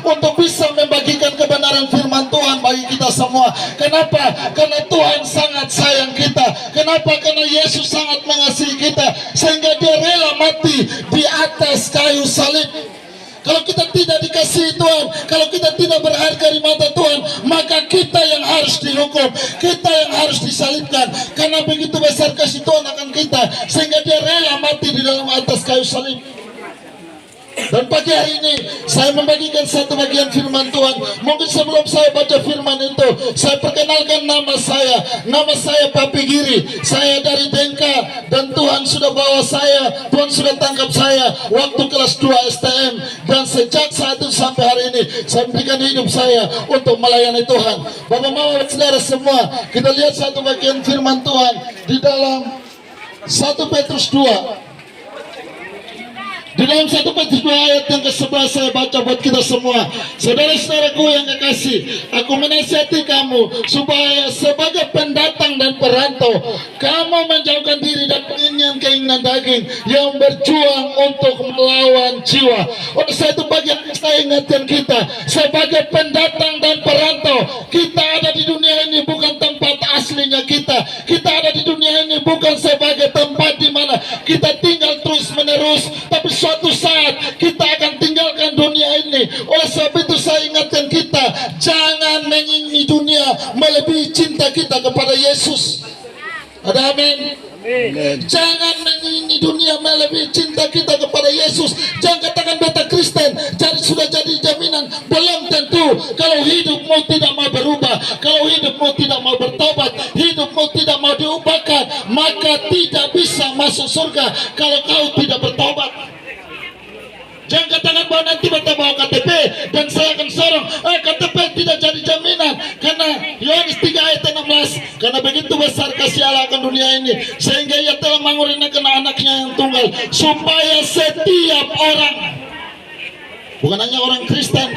untuk bisa membagikan kebenaran firman Tuhan bagi kita semua. Kenapa? Karena Tuhan sangat sayang kita. Kenapa? Karena Yesus sangat mengasihi kita sehingga dia rela mati di atas kayu salib. Kalau kita tidak dikasihi Tuhan, kalau kita tidak berharga di mata Tuhan, maka kita yang harus dihukum, kita yang harus disalibkan. Karena begitu besar kasih Tuhan akan kita, sehingga dia rela mati di dalam atas kayu salib. Dan pagi hari ini saya membagikan satu bagian firman Tuhan. Mungkin sebelum saya baca firman itu, saya perkenalkan nama saya. Nama saya Papi Giri. Saya dari Dengka dan Tuhan sudah bawa saya, Tuhan sudah tangkap saya waktu kelas 2 STM. Dan sejak saat itu sampai hari ini saya berikan hidup saya untuk melayani Tuhan. Bapak Mama saudara semua, kita lihat satu bagian firman Tuhan di dalam 1 Petrus 2. Di dalam 1 Petrus 2 ayat yang ke-11 saya baca buat kita semua. Saudara-saudaraku yang kekasih, aku menasihati kamu supaya sebagai pendatang dan perantau, kamu menjauhkan diri dan keinginan daging yang berjuang untuk melawan jiwa. Oleh sebab itu bagian saya ingatkan kita, sebagai pendatang dan perantau, kita ada di dunia ini bukan tempat aslinya kita. Kita ada di dunia ini bukan sebagai tempat di mana kita tinggal terus menerus, tapi suatu saat kita akan tinggalkan dunia ini. Oleh sebab itu saya ingatkan kita, jangan mengingini dunia melebihi cinta kita kepada Yesus. Ada amin? Jangan mengingini dunia melebihi cinta kita kepada Yesus. Jangan katakan beta Kristen sudah jadi jaminan. Belum tentu. Kalau hidupmu tidak mau berubah, kalau hidupmu tidak mau bertobat, hidupmu tidak mau diubahkan, maka tidak bisa masuk surga kalau kau tidak bertobat. Jangan katakan bahwa nanti beta bawa KTP dan saya akan sorong. KTP tidak jadi jaminan. Karena Yohanes 3 ayat 16, karena begitu besar kasih Allah akan dunia ini sehingga ia telah mengurinakan anaknya yang tunggal, supaya setiap orang, bukan hanya orang Kristen,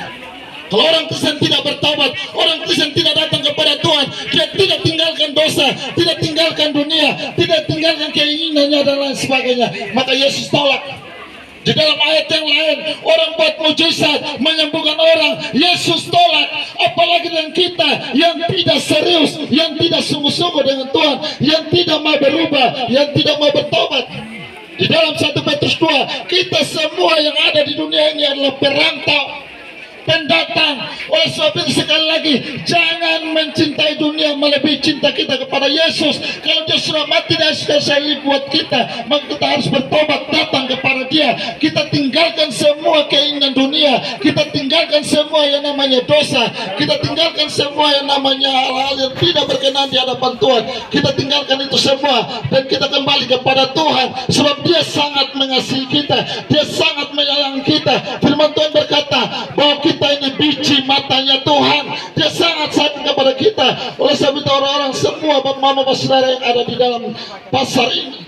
kalau orang Kristen tidak bertobat, orang Kristen tidak datang kepada Tuhan, dia tidak tinggalkan dosa, tidak tinggalkan dunia, tidak tinggalkan keinginannya dan lain sebagainya, maka Yesus tolak. Di dalam ayat yang lain, orang buat mujizat menyembuhkan orang, Yesus tolak. Apalagi dengan kita yang tidak serius, yang tidak sungguh-sungguh dengan Tuhan, yang tidak mau berubah, yang tidak mau bertobat. Di dalam 1 Petrus 2, kita semua yang ada di dunia ini adalah perantau, pendatang. Oleh sebab itu sekali lagi, jangan mencintai dunia melebihi cinta kita kepada Yesus. Kalau dia sudah mati dan sudah salib buat kita, maka kita harus bertobat, datang kepada dia. Kita tinggalkan semua keinginan dunia, kita tinggalkan semua yang namanya dosa, kita tinggalkan semua yang namanya hal-hal yang tidak berkenan di hadapan Tuhan. Kita tinggalkan itu semua dan kita kembali kepada Tuhan, sebab dia sangat mengasihi kita, dia sangat menyayangi kita. Firman Tuhan berkata bahwa kita ini biji matanya Tuhan, dia sangat sayang kepada kita. Oleh sebab itu orang-orang semua, bapak mama bapak saudara yang ada di dalam pasar ini,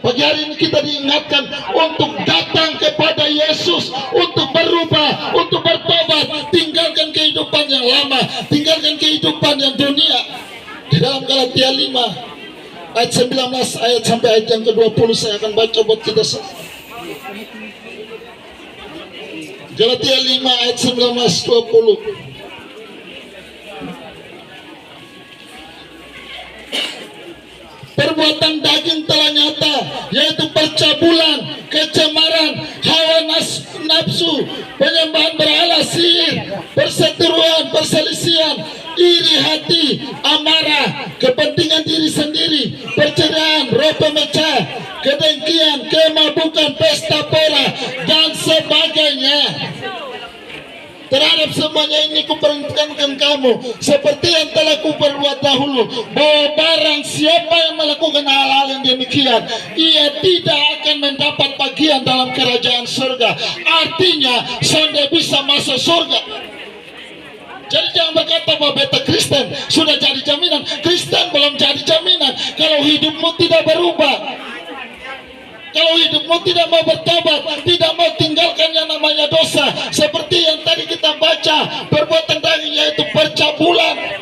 pagi hari ini kita diingatkan untuk datang kepada Yesus, untuk berubah, untuk bertobat, tinggalkan kehidupan yang lama, tinggalkan kehidupan yang dunia. Di dalam Galatia 5 ayat 19 ayat sampai ayat yang ke-20 saya akan baca buat kita semua. Galatia 5 ayat 19-20. Perbuatan daging telah nyata, yaitu percabulan, kecemaran, hawa nafsu, penyembahan berhala, sihir, perseteruan, perselisihan, iri hati, amarah, kepentingan diri sendiri, perceraian, roh pemecah, kedengkian, kemabukan, pesta pora, dan sebagainya. Terhadap semuanya ini kuperingatkan kamu, seperti yang telah kuperbuat dahulu, bahwa barang siapa yang melakukan hal-hal yang demikian, ia tidak akan mendapat bagian dalam kerajaan surga. Artinya, sonde bisa masuk surga. Jadi jangan berkata bahwa beta Kristen sudah jadi jaminan. Kristen belum jadi jaminan kalau hidupmu tidak berubah. Kalau hidupmu tidak mau bertobat, tidak mau tinggalkan yang namanya dosa, seperti yang tadi kita baca, perbuatan daging yaitu percabulan,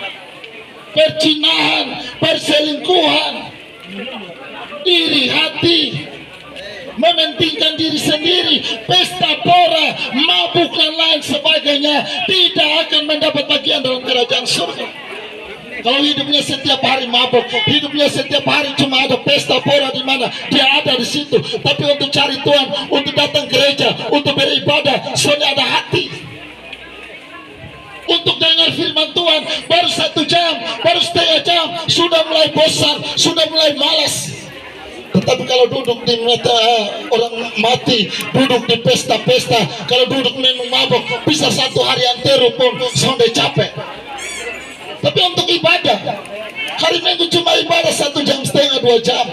percinahan, perselingkuhan, iri hati, mementingkan diri sendiri, pesta pora, mabuk dan lain sebagainya. hidupnya tidak akan mendapat bagian dalam kerajaan surga. Kalau hidupnya setiap hari mabuk, hidupnya setiap hari cuma ada pesta pora di mana dia ada di situ. Tapi untuk cari Tuhan, untuk datang gereja, untuk beribadah, soalnya ada hati. Untuk dengar firman Tuhan baru 1 jam, baru setengah jam, sudah mulai bosan, sudah mulai malas. Tetapi kalau duduk di mata orang mati, duduk di pesta-pesta, kalau duduk minum mabuk, bisa 1 hari antero pun sampai capek. Tapi untuk ibadah, hari Minggu cuma ibadah 1 jam setengah 2 jam.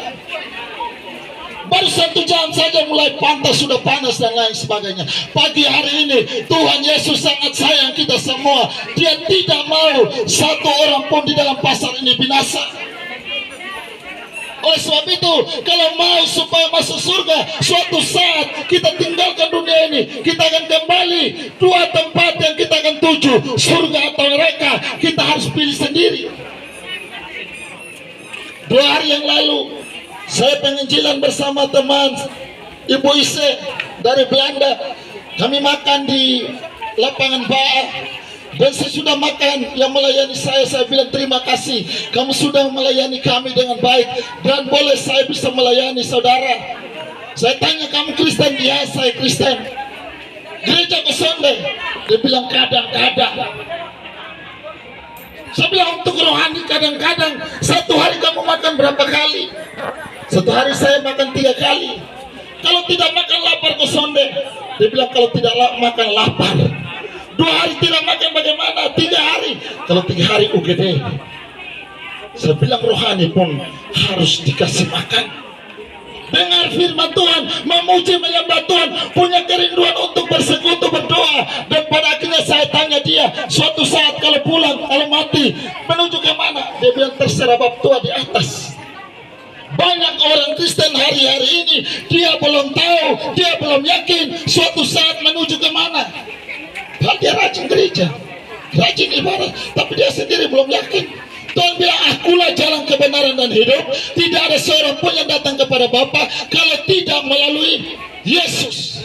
Baru 1 jam saja mulai pantas sudah panas dan lain sebagainya. Pagi hari ini Tuhan Yesus sangat sayang kita semua. Dia tidak mau satu orang pun di dalam pasar ini binasa. Oleh sebab itu, kalau mau supaya masuk surga, suatu saat kita tinggalkan dunia ini, kita akan kembali 2 tempat yang kita akan tuju, surga atau neraka. Kita harus pilih sendiri. 2 hari yang lalu saya penginjilan bersama teman Ibu Ise dari Belanda. Kami makan di lapangan Ba'a. Dan saya sudah makan, yang melayani saya bilang terima kasih. Kamu sudah melayani kami dengan baik. Dan boleh saya bisa melayani saudara. Saya tanya, kamu Kristen? Ya, saya Kristen. Gereja ke Sonde? Dia bilang kadang-kadang. Saya bilang untuk rohani kadang-kadang. 1 hari kamu makan berapa kali? 1 hari saya makan 3 kali. Kalau tidak makan lapar ke Sonde. Dia bilang kalau tidak makan lapar. 2 hari tidak makan bagaimana? 3 hari. Kalau 3 hari UGD. Saya bilang rohani pun harus dikasih makan. Dengar firman Tuhan, memuji menyembah Tuhan, punya kerinduan untuk bersekutu berdoa. Dan pada akhirnya saya tanya dia, suatu saat kalau pulang, kalau mati, menuju ke mana? Dia bilang terserah bab tua di atas. Banyak orang Kristen hari-hari ini, dia belum tahu, dia belum yakin suatu saat menuju ke mana. Dia rajin gereja, rajin ibadah, tapi dia sendiri belum yakin. Tuhan bilang, akulah jalan kebenaran dan hidup. Tidak ada seorang pun yang datang kepada Bapa kalau tidak melalui Yesus.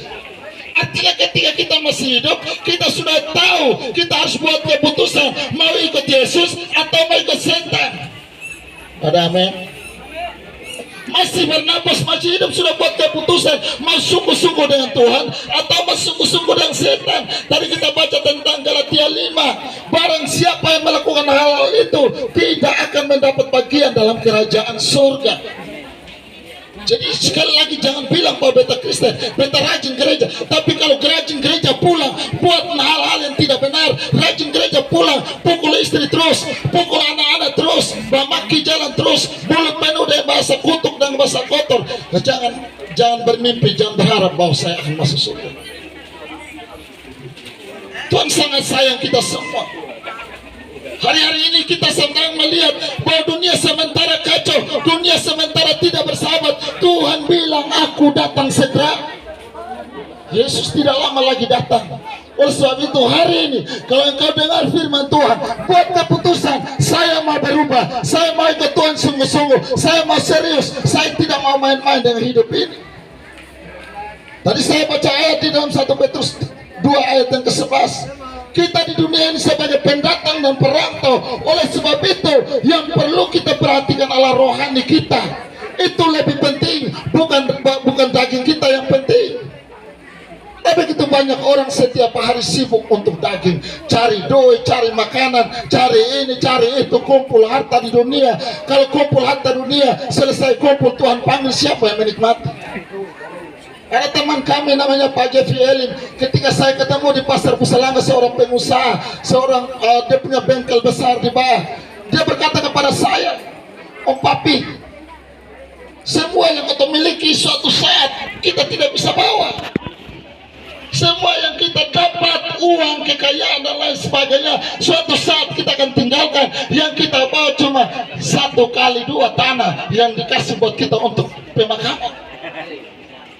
Artinya ketika kita masih hidup, kita sudah tahu kita harus buat keputusan mau ikut Yesus atau mau ikut setan. Ada amin. Masih bernapas, masih hidup, sudah buat keputusan mau sungguh-sungguh dengan Tuhan atau mau sungguh-sungguh dengan setan. Tadi kita baca tentang Galatia 5, barang siapa yang melakukan hal-hal itu tidak akan mendapat bagian dalam kerajaan surga. Jadi sekali lagi jangan bilang bahwa beta Kristen, beta rajin gereja. Tapi kalau rajin gereja pulang buat hal-hal yang tidak benar, rajin gereja pulang pukul istri terus, pukul anak-anak terus, memaki jalan terus, mulut penuh dengan bahasa kutuk dan bahasa kotor. Nah, jangan bermimpi, jangan berharap bahwa saya akan masuk surga. Tuhan sangat sayang kita semua. Hari-hari ini kita sedang melihat bahwa dunia sementara kacau, dunia sementara tidak bersahabat. Tuhan bilang, aku datang segera. Yesus tidak lama lagi datang. Oleh sebab itu hari ini, kalau engkau dengar firman Tuhan, buat keputusan, saya mau berubah, saya mau ikut Tuhan sungguh-sungguh, saya mau serius, saya tidak mau main-main dengan hidup ini. Tadi saya baca ayat di dalam 1 Petrus 2 ayat yang ke-11. Kita di dunia ini sebagai pendatang dan perantau. Oleh sebab itu yang perlu kita perhatikan adalah rohani kita. Itu lebih penting, bukan daging kita yang penting. Tapi begitu banyak orang setiap hari sibuk untuk daging, cari duit, cari makanan, cari ini, cari itu, kumpul harta di dunia. Kalau kumpul harta dunia, selesai kumpul, Tuhan panggil siapa yang menikmati? Ada teman kami namanya Pak Jeffrey Elim. Ketika saya ketemu di Pasar Pusalanga, seorang pengusaha, dia punya bengkel besar di bawah. Dia berkata kepada saya, Om Papi, semua yang kita miliki suatu saat kita tidak bisa bawa. Semua yang kita dapat, uang, kekayaan dan lain sebagainya, suatu saat kita akan tinggalkan. Yang kita bawa cuma 1 kali 2 tanah yang dikasih buat kita untuk pemakaman.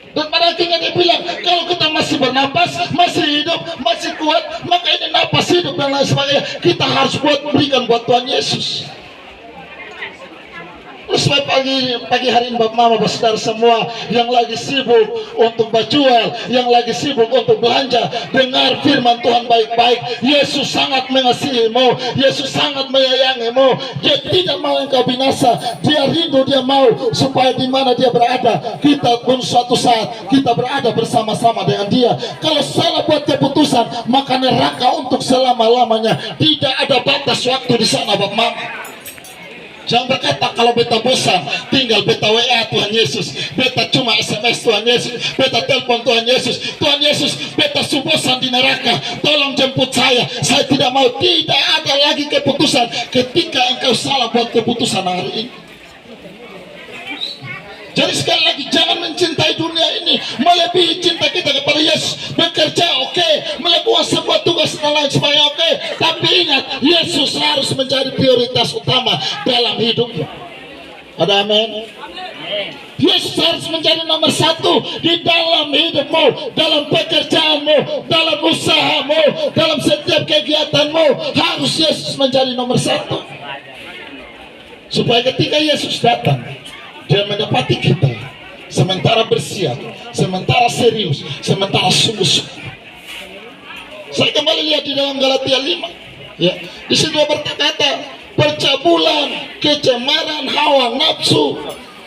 Dan pada akhirnya dia bilang, kalau kita masih bernapas, masih hidup, masih kuat, maka ini napas hidup dan lain sebagainya, kita harus berikan buat Tuhan Yesus. Sebab pagi hari ini Bapak Mama, saudara semua yang lagi sibuk untuk berjual, yang lagi sibuk untuk belanja, dengar firman Tuhan baik-baik. Yesus sangat mengasihimu, Yesus sangat menyayangimu. Dia tidak mau engkau binasa. Dia rindu, dia mau supaya di mana dia berada, kita pun suatu saat kita berada bersama-sama dengan dia. Kalau salah buat keputusan, maka neraka untuk selama-lamanya. Tidak ada batas waktu di sana Bapak Mama. Jangan berkata kalau beta bosan, tinggal beta WA Tuhan Yesus, beta cuma SMS Tuhan Yesus, beta telepon Tuhan Yesus. Tuhan Yesus, beta bosan di neraka, tolong jemput saya tidak mau. Tidak ada lagi keputusan ketika engkau salah buat keputusan hari ini. Jadi sekali lagi, jangan mencintai dunia ini melebihi cinta kita kepada Yesus. Bekerja oke, melakukan sebuah tugas dan lain sebagainya oke, tapi ingat, Yesus harus menjadi prioritas utama dalam hidupmu. Ada amin? Yesus harus menjadi nomor satu di dalam hidupmu, dalam pekerjaanmu, dalam usahamu, dalam setiap kegiatanmu. Harus Yesus menjadi nomor satu, supaya ketika Yesus datang, dia mendapati kita sementara bersiap, sementara serius, sementara sungguh-sungguh. Saya kembali lihat di dalam Galatia 5, ya, di situ berkata, percabulan, kecemaran, hawa nafsu,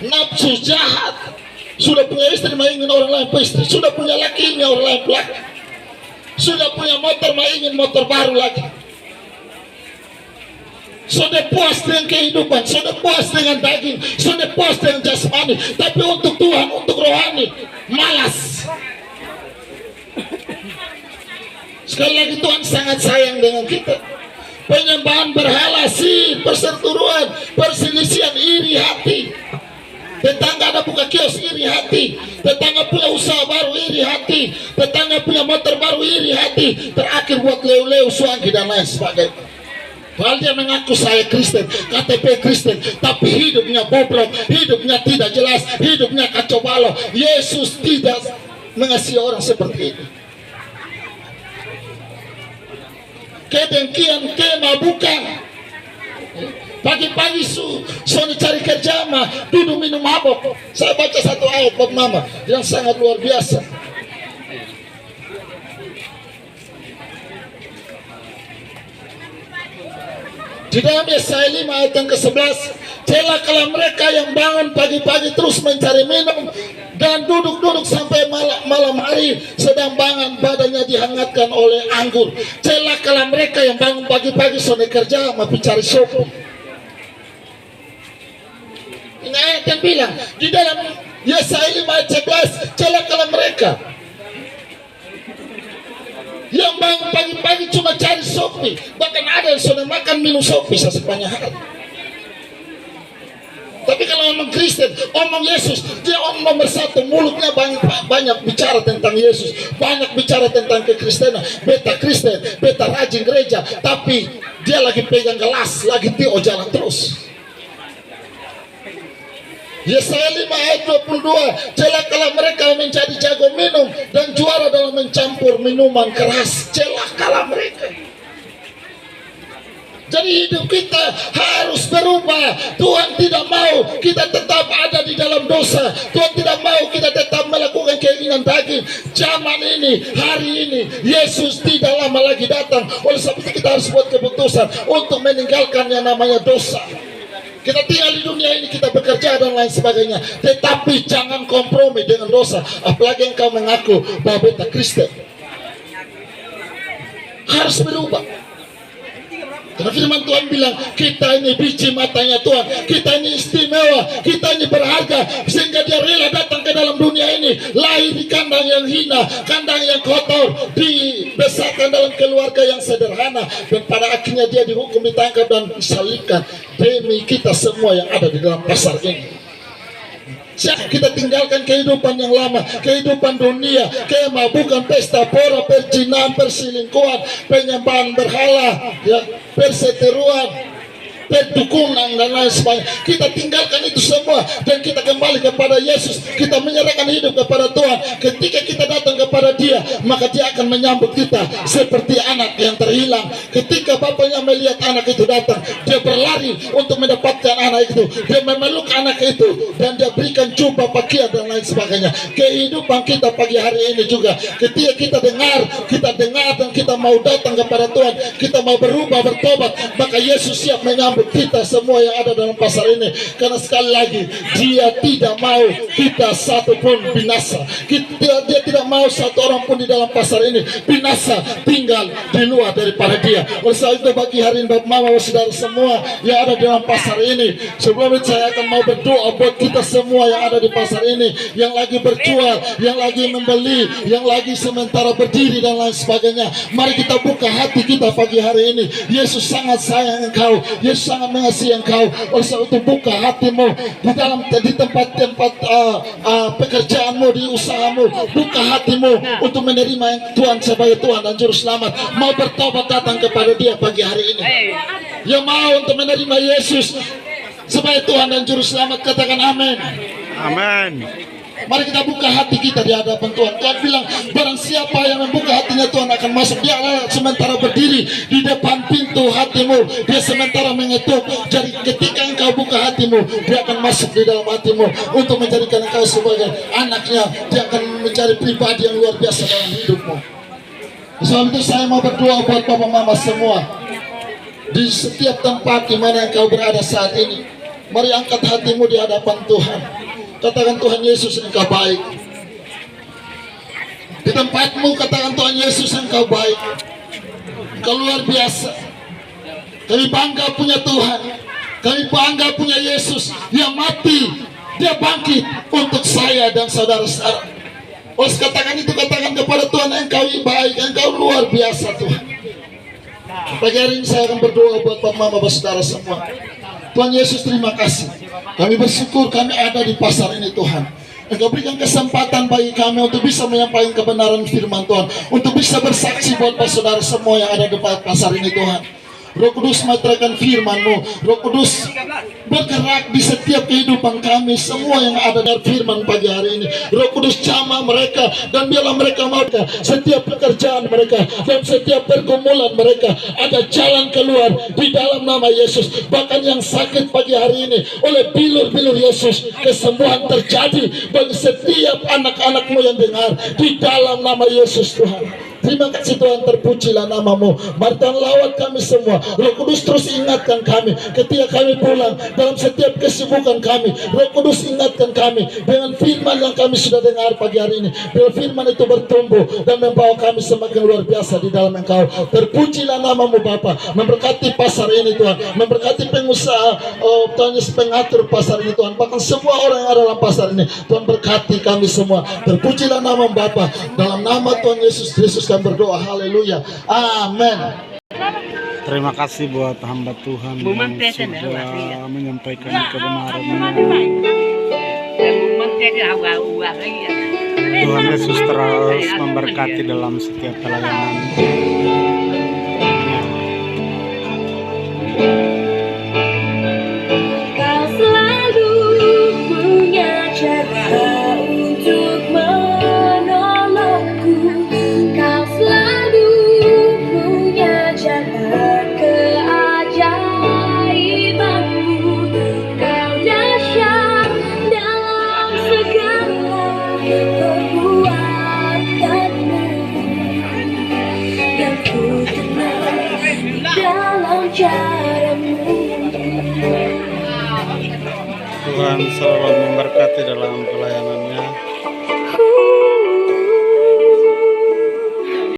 nafsu jahat. Sudah punya istri mau ingin orang lain istri, sudah punya laki ingin orang lain laki, sudah punya motor mau ingin motor baru lagi. Sudah puas dengan kehidupan, sudah puas dengan daging, sudah puas dengan jasmani, tapi untuk Tuhan, untuk rohani, malas. Sekali lagi, Tuhan sangat sayang dengan kita. Penyembahan berhala, perseteruan, perselisihan, iri hati. Tetangga ada buka kios, iri hati. Tetangga punya usaha baru, iri hati. Tetangga punya motor baru, iri hati. Terakhir buat leu-leu, suangki dan lain sebagainya. Padahal dia mengaku saya Kristen, KTP Kristen, tapi hidupnya bobrok, hidupnya tidak jelas, hidupnya kacau balau. Yesus tidak mengasihi orang seperti ini. Kedengkian, kemabukan. Pagi-pagi Sony cari kerja mah, duduk minum mabok. Saya baca satu ayat Bapak Mama yang sangat luar biasa. Di dalam Yesaya 5 ayat yang ke-11, celakalah mereka yang bangun pagi-pagi terus mencari minum dan duduk-duduk sampai malam hari, sedang badannya dihangatkan oleh anggur. Celakalah mereka yang bangun pagi-pagi sore kerja mau cari sopo. Ini ayat yang bilang di dalam Yesaya 5 ayat 11, celakalah mereka yang bangun pagi-pagi cuma cari sopi. Bahkan ada yang sudah makan minum sopi sepanjang hari. Tapi kalau omong Kristen, omong Yesus, dia omong nomor satu. Mulutnya banyak bicara tentang Yesus, banyak bicara tentang kekristenan. Beta Kristen, beta rajin gereja, tapi dia lagi pegang gelas, lagi tio jalan terus. Yesaya 5 ayat 22, celakalah mereka yang menjadi jago minum dan juara dalam mencampur minuman keras. Celakalah mereka. Jadi hidup kita harus berubah. Tuhan tidak mau kita tetap ada di dalam dosa. Tuhan tidak mau kita tetap melakukan keinginan daging. Zaman ini, hari ini, Yesus tidak lama lagi datang. Oleh sebab itu kita harus buat keputusan untuk meninggalkan yang namanya dosa. Kita tinggal di dunia ini, kita bekerja dan lain sebagainya, tetapi jangan kompromi dengan dosa. Apalagi engkau mengaku bahwa beta Kristen. Harus berubah. Karena firman Tuhan bilang, kita ini biji matanya Tuhan, kita ini istimewa, kita ini berharga, sehingga dia rela datang ke dalam dunia ini, lahir di kandang yang hina, kandang yang kotor, dibesarkan dalam keluarga yang sederhana, dan pada akhirnya dia dihukum, ditangkap dan disalibkan demi kita semua yang ada di dalam pasar ini. Kita tinggalkan kehidupan yang lama, kehidupan dunia, kemabukan, pesta pora, perjinahan, perselingkuhan, penyembahan berhala, ya, perseteruan, perdukunan dan lain sebagainya. Kita tinggalkan itu semua dan kita kembali kepada Yesus. Kita menyerahkan hidup kepada Tuhan. Ketika kita datang kepada Dia, maka Dia akan menyambut kita seperti anak yang terhilang. Ketika bapaknya melihat anak itu datang, dia berlari untuk mendapatkan anak itu. Dia memeluk anak itu dan dia berikan jubah, pakaian dan lain sebagainya. Kehidupan kita pagi hari ini juga, ketika kita dengar dan kita mau datang kepada Tuhan, kita mau berubah, bertobat, maka Yesus siap menyambut kita semua yang ada dalam pasar ini. Karena sekali lagi, Dia tidak mau kita satu pun binasa. Dia tidak mau satu orang pun di dalam pasar ini binasa, tinggal di luar daripada Dia. Oleh sebab itu bagi hari ini Bapak Mama saudara semua yang ada di dalam pasar ini, sebelum itu saya akan mau berdoa buat kita semua yang ada di pasar ini, yang lagi berjual, yang lagi membeli, yang lagi sementara berdiri dan lain sebagainya. Mari kita buka hati kita pagi hari ini. Yesus sangat sayang engkau, Yesus sangat mengasihi engkau. Oleh sebab itu buka hatimu di tempat-tempat pekerjaanmu, di usahamu. Buka hatimu untuk menerima Tuhan sebagai Tuhan dan Juru Selamat. Mau bertobat datang kepada Dia pagi hari ini. Yang mau untuk menerima Yesus sebagai Tuhan dan Juru Selamat, katakan amin. Amin. Mari kita buka hati kita di hadapan Tuhan. Tuhan bilang, barang siapa yang membuka hatinya, Tuhan akan masuk. Dia sementara berdiri di depan pintu hatimu, Dia sementara mengetuk. Jadi ketika engkau buka hatimu, Dia akan masuk di dalam hatimu untuk menjadikan engkau sebagai anaknya. Dia akan mencari pribadi yang luar biasa dalam hidupmu. Sebab itu saya mau berdoa buat Bapak Mama semua di setiap tempat di mana engkau berada saat ini. Mari angkat hatimu di hadapan Tuhan. Katakan, Tuhan Yesus, engkau baik. Di tempatmu katakan, Tuhan Yesus, engkau baik. Engkau luar biasa. Kami bangga punya Tuhan. Kami bangga punya Yesus yang mati, Dia bangkit untuk saya dan saudara-saudara. Katakan itu, katakan kepada Tuhan, engkau baik, engkau luar biasa Tuhan. Pagi hari ini saya akan berdoa buat Bapak Mama saudara semua. Tuhan Yesus, terima kasih. Kami bersyukur kami ada di pasar ini Tuhan. Engkau berikan kesempatan bagi kami untuk bisa menyampaikan kebenaran firman Tuhan, untuk bisa bersaksi buat saudara semua yang ada di pasar ini Tuhan. Roh Kudus menyatakan firman-Mu. Roh Kudus bergerak di setiap kehidupan kami semua yang ada dari firman pagi hari ini. Roh Kudus jamah mereka dan biarlah mereka mau setiap pekerjaan mereka dan setiap pergumulan mereka ada jalan keluar di dalam nama Yesus. Bahkan yang sakit pagi hari ini oleh bilur-bilur Yesus, kesembuhan terjadi bagi setiap anak-anak-Mu yang dengar di dalam nama Yesus Tuhan. Terima kasih Tuhan, terpujilah nama-Mu. Mari Tuhan lawat kami semua. Roh Kudus terus ingatkan kami ketika kami pulang dalam setiap kesibukan kami. Roh Kudus ingatkan kami dengan firman yang kami sudah dengar pagi hari ini. Biar firman itu bertumbuh dan membawa kami semakin luar biasa di dalam Engkau. Terpujilah nama-Mu Bapa. Memberkati pasar ini Tuhan, memberkati pengusaha, Tuhan Yesus, pengatur pasar ini Tuhan. Bahkan semua orang yang ada dalam pasar ini Tuhan, berkati kami semua. Terpujilah nama Bapa. Dalam nama Tuhan Yesus Kristus kami berdoa, haleluya, amin. Terima kasih buat hamba Tuhan yang sudah menyampaikan kebenaran. Tuhan Yesus terus memberkati dalam setiap pelayanan. Kau selalu punya cara untuk menolongku. Kau selalu punya cara keajaibanmu. Kau dahsyat dalam segala perbuatanmu. Yang ku kenal di dalam caramu. Tuhan selalu memberkati dalam pelayanannya.